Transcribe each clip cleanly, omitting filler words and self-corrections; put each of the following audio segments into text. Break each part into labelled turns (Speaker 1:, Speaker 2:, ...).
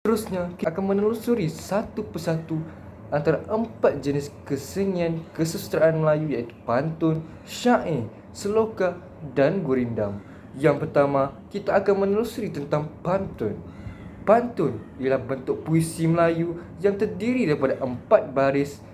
Speaker 1: Seterusnya, kita akan menelusuri satu persatu antara 4 jenis kesenian kesusastraan Melayu, iaitu pantun, syair, seloka dan gurindam. Yang pertama, kita akan menelusuri tentang pantun. Pantun ialah bentuk puisi Melayu yang terdiri daripada 4 baris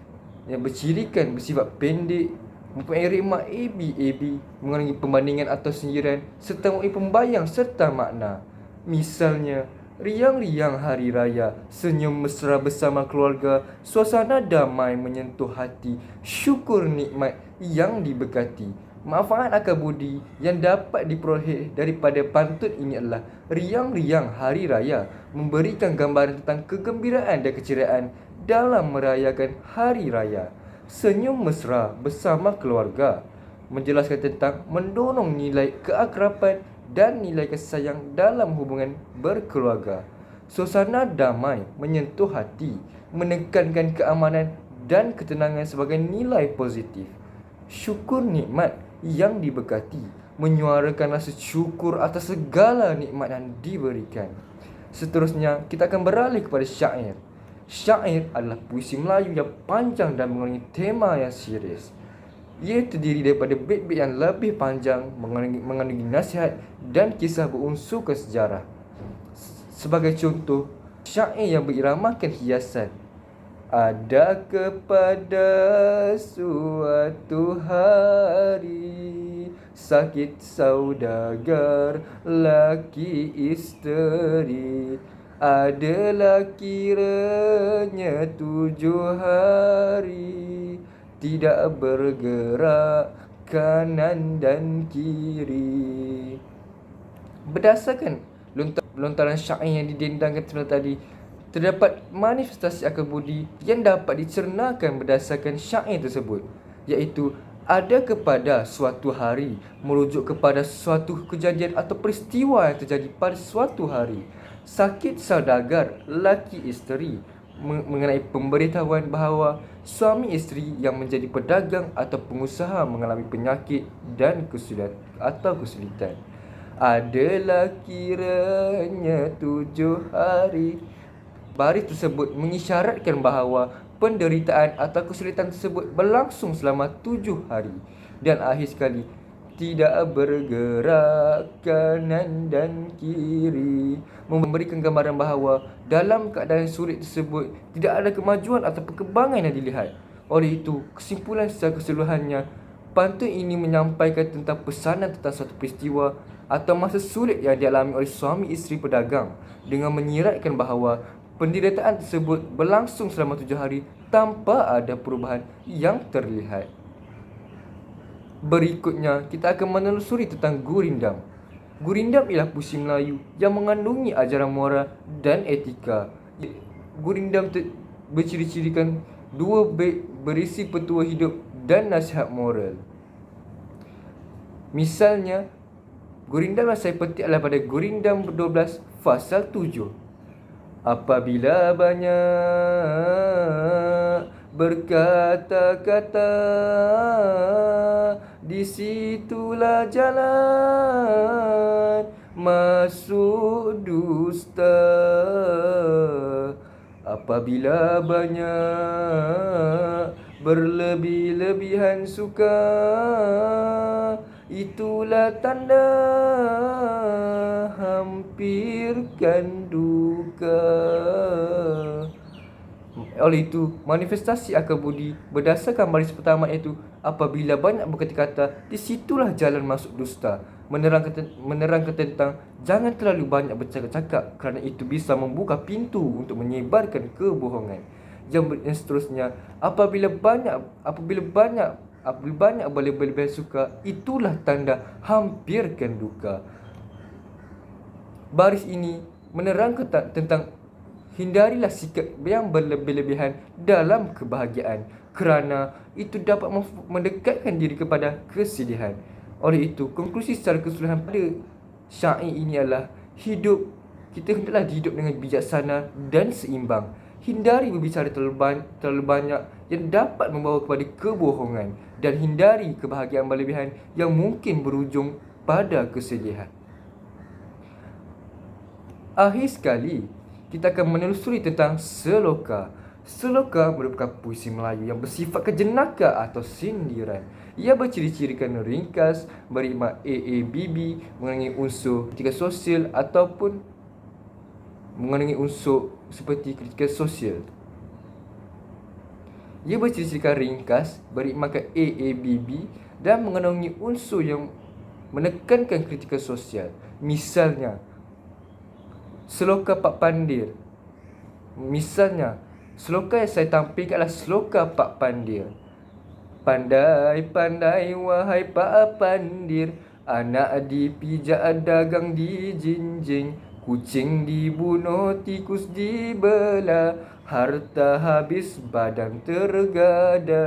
Speaker 1: yang bercirikan bersifat pendek, mempunyai ritma AB, mengandungi pembandingan atau sindiran serta mempunyai pembayang serta makna. Misalnya, riang-riang hari raya, senyum mesra bersama keluarga, suasana damai menyentuh hati, syukur nikmat yang diberkati. Manfaat akal budi yang dapat diperoleh daripada pantun ini adalah riang-riang hari raya memberikan gambaran tentang kegembiraan dan keceriaan dalam merayakan hari raya. Senyum mesra bersama keluarga menjelaskan tentang mendorong nilai keakraban dan nilai kasih sayang dalam hubungan berkeluarga. Suasana damai menyentuh hati, menekankan keamanan dan ketenangan sebagai nilai positif. Syukur nikmat yang diberkati, menyuarakan rasa syukur atas segala nikmat yang diberikan. Seterusnya, kita akan beralih kepada syair. Syair adalah puisi Melayu yang panjang dan mengandungi tema yang serius. Ia terdiri daripada bait-bait yang lebih panjang, mengandungi nasihat dan kisah berunsur sejarah. Sebagai contoh, syair yang beriramakan hiasan. Ada kepada suatu hari sakit saudagar laki isteri, adalah kiranya 7 hari tidak bergerak kanan dan kiri. Berdasarkan lontaran syair yang didendangkan sebentar tadi, terdapat manifestasi akal budi yang dapat dicernakan berdasarkan syair tersebut, iaitu ada kepada suatu hari merujuk kepada suatu kejadian atau peristiwa yang terjadi pada suatu hari. Sakit saudagar laki isteri mengenai pemberitahuan bahawa suami isteri yang menjadi pedagang atau pengusaha mengalami penyakit dan kesulitan. Adalah kiranya 7 hari. Baris tersebut mengisyaratkan bahawa penderitaan atau kesulitan tersebut berlangsung selama 7 hari. Dan akhir sekali, tidak bergerak kanan dan kiri, memberikan gambaran bahawa dalam keadaan sulit tersebut tidak ada kemajuan atau perkembangan yang dilihat. Oleh itu, kesimpulan secara keseluruhannya, pantun ini menyampaikan tentang pesanan tentang suatu peristiwa atau masa sulit yang dialami oleh suami isteri pedagang, dengan menyiratkan bahawa penderitaan tersebut berlangsung selama 7 hari tanpa ada perubahan yang terlihat. Berikutnya, kita akan menelusuri tentang gurindam. Gurindam ialah puisi Melayu yang mengandungi ajaran moral dan etika. Gurindam berciri-cirikan 2 bait berisi petua hidup dan nasihat moral. Misalnya, gurindam yang saya petik adalah pada Gurindam 12 fasal 7. Apabila banyak berkata-kata, di situlah jalan masuk dusta. Apabila banyak berlebih-lebihan suka, itulah tanda hampirkan duka. Oleh itu, manifestasi akal budi berdasarkan baris pertama iaitu apabila banyak berkata-kata, di situlah jalan masuk dusta, menerangkan tentang jangan terlalu banyak bercakap-cakap kerana itu bisa membuka pintu untuk menyebarkan kebohongan. Yang seterusnya, apabila banyak berlebih-lebihan suka, itulah tanda hampirkan duka. Baris ini menerangkan tentang hindarilah sikap yang berlebih-lebihan dalam kebahagiaan kerana itu dapat mendekatkan diri kepada kesedihan. Oleh itu, konklusi secara keseluruhan pada syair ini adalah kita hendaklah hidup dengan bijaksana dan seimbang. Hindari berbicara terlalu banyak yang dapat membawa kepada kebohongan, dan hindari kebahagiaan berlebihan yang mungkin berujung pada kesedihan. Akhir sekali, kita akan menelusuri tentang Seloka. Seloka merupakan puisi Melayu yang bersifat kejenaka atau sindiran. Ia berciri-cirikan ringkas, berikmat AABB, mengandungi unsur kritika sosial ataupun mengandungi unsur seperti kritika sosial. Ia berciri-cirikan ringkas, berikmatkan AABB dan mengandungi unsur yang menekankan kritika sosial. Misalnya, Seloka Pak Pandir. Seloka yang saya tampilkan adalah Seloka Pak Pandir. Pandai-pandai wahai Pak Pandir, anak dipijak dagang dijinjing, kucing dibunuh, tikus dibelah, harta habis badan tergadai.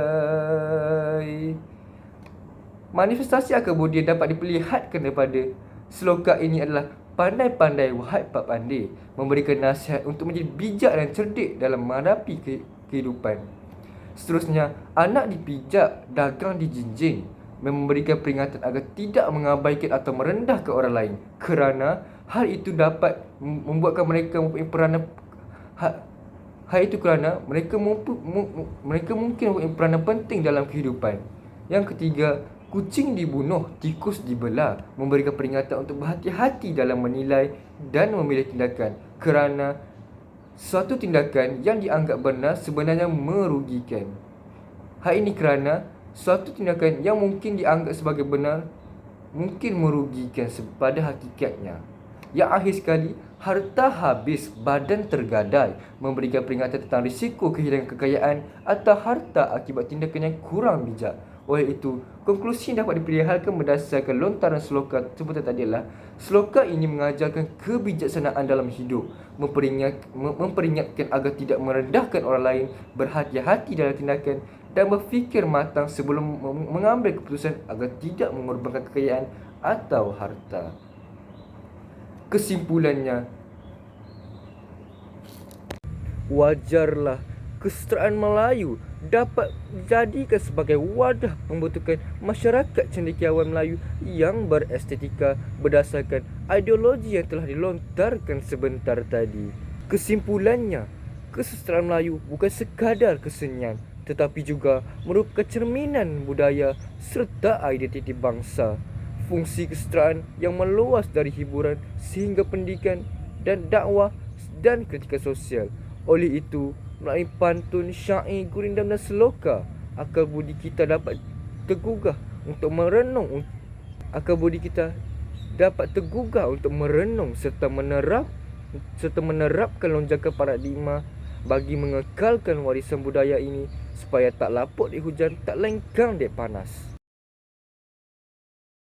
Speaker 1: Manifestasi akal budi yang dapat diperlihatkan daripada seloka ini adalah pandai-pandai wahai Pak Pandir, memberikan nasihat untuk menjadi bijak dan cerdik dalam menghadapi kehidupan. Seterusnya, anak dipijak, dagang dijinjing, memberikan peringatan agar tidak mengabaikan atau merendahkan orang lain, kerana hal itu dapat membuatkan mereka mempunyai peranan mereka mungkin mempunyai peranan penting dalam kehidupan. Yang ketiga, kucing dibunuh, tikus dibelah, memberikan peringatan untuk berhati-hati dalam menilai dan memilih tindakan, kerana suatu tindakan yang dianggap benar sebenarnya merugikan. Hal ini kerana suatu tindakan yang mungkin dianggap sebagai benar mungkin merugikan pada hakikatnya. Yang akhir sekali, harta habis badan tergadai, memberikan peringatan tentang risiko kehilangan kekayaan atau harta akibat tindakan yang kurang bijak. Oleh itu, konklusi yang dapat diperlihatkan berdasarkan lontaran seloka seperti tadi adalah seloka ini mengajarkan kebijaksanaan dalam hidup, memperingatkan agar tidak merendahkan orang lain, berhati-hati dalam tindakan dan berfikir matang sebelum mengambil keputusan agar tidak mengorbankan kekayaan atau harta. Kesimpulannya, wajarlah kesetaraan Melayu dapat dijadikan sebagai wadah pembentukan masyarakat cendekiawan Melayu yang berestetika berdasarkan ideologi yang telah dilontarkan sebentar tadi. Kesimpulannya, kesetaraan Melayu bukan sekadar kesenian, tetapi juga merupakan cerminan budaya serta identiti bangsa. Fungsi kesetaraan yang meluas dari hiburan sehingga pendidikan dan dakwah dan kritika sosial. Oleh itu, melalui pantun, syair, gurindam dan seloka, akal budi kita dapat tergugah untuk merenung serta menerapkan lonjakan paradigma bagi mengekalkan warisan budaya ini supaya tak lapuk di hujan, tak lengkang di panas.